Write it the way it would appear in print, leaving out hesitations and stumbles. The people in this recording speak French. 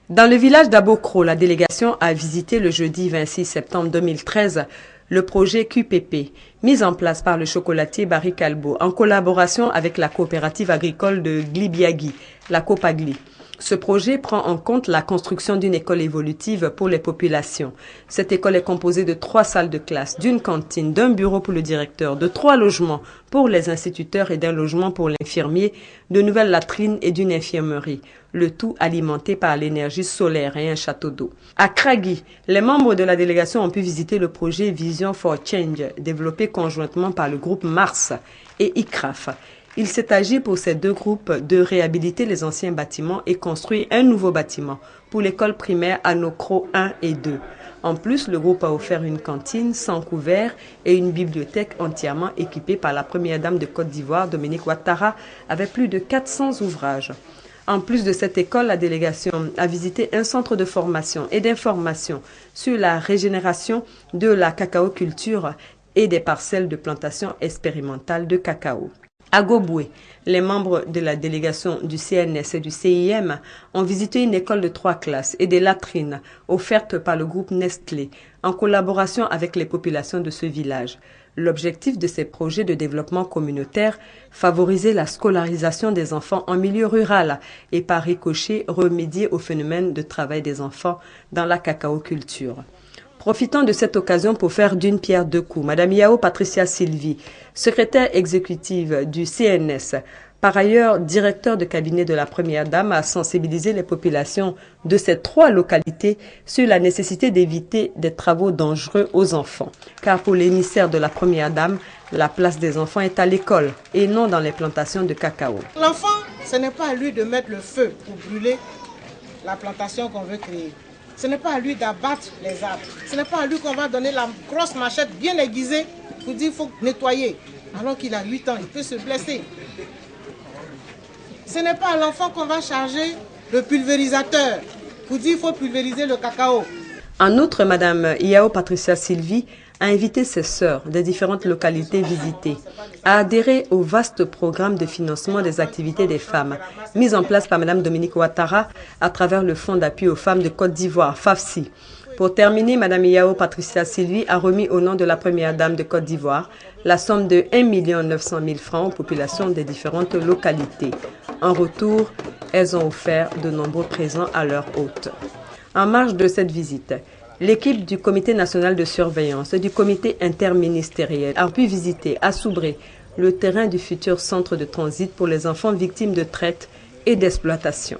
Dans le village d'Abokro, la délégation a visité le jeudi 26 septembre 2013 le projet QPP, mis en place par le chocolatier Barry Calbo en collaboration avec la coopérative agricole de Glibiagui, la Copagli. Ce projet prend en compte la construction d'une école évolutive pour les populations. Cette école est composée de 3 salles de classe, d'une cantine, d'un bureau pour le directeur, de 3 logements pour les instituteurs et d'un logement pour l'infirmier, de nouvelles latrines et d'une infirmerie. Le tout alimenté par l'énergie solaire et un château d'eau. À Kragui, les membres de la délégation ont pu visiter le projet Vision for Change, développé conjointement par le groupe Mars et ICRAF. Il s'est agi pour ces 2 groupes de réhabiliter les anciens bâtiments et construire un nouveau bâtiment pour l'école primaire Anokro 1 et 2. En plus, le groupe a offert une cantine sans couvert et une bibliothèque entièrement équipée par la première dame de Côte d'Ivoire, Dominique Ouattara, avec plus de 400 ouvrages. En plus de cette école, la délégation a visité un centre de formation et d'information sur la régénération de la cacao-culture et des parcelles de plantation expérimentale de cacao. À Goboué, les membres de la délégation du CNS et du CIM ont visité une école de 3 classes et des latrines offertes par le groupe Nestlé en collaboration avec les populations de ce village. L'objectif de ces projets de développement communautaire, favoriser la scolarisation des enfants en milieu rural et par ricochet remédier au phénomène de travail des enfants dans la cacao-culture. Profitant de cette occasion pour faire d'une pierre 2 coups, Madame Yao Patricia Sylvie, secrétaire exécutive du CNS, par ailleurs directeur de cabinet de la Première Dame, a sensibilisé les populations de ces 3 localités sur la nécessité d'éviter des travaux dangereux aux enfants. Car pour l'émissaire de la Première Dame, la place des enfants est à l'école et non dans les plantations de cacao. L'enfant, ce n'est pas à lui de mettre le feu pour brûler la plantation qu'on veut créer. Ce n'est pas à lui d'abattre les arbres. Ce n'est pas à lui qu'on va donner la grosse machette bien aiguisée pour dire qu'il faut nettoyer. Alors qu'il a 8 ans, il peut se blesser. Ce n'est pas à l'enfant qu'on va charger le pulvérisateur pour dire qu'il faut pulvériser le cacao. En outre, Madame Yao Patricia Sylvie a invité ses sœurs des différentes localités visitées à adhérer au vaste programme de financement des activités des femmes mis en place par Madame Dominique Ouattara à travers le Fonds d'appui aux femmes de Côte d'Ivoire, FAFSI. Pour terminer, Madame Yao Patricia Sylvie a remis au nom de la Première Dame de Côte d'Ivoire la somme de 1 900 000 francs aux populations des différentes localités. En retour, elles ont offert de nombreux présents à leurs hôtes. En marge de cette visite, l'équipe du Comité national de surveillance et du Comité interministériel a pu visiter à Soubré le terrain du futur centre de transit pour les enfants victimes de traite et d'exploitation.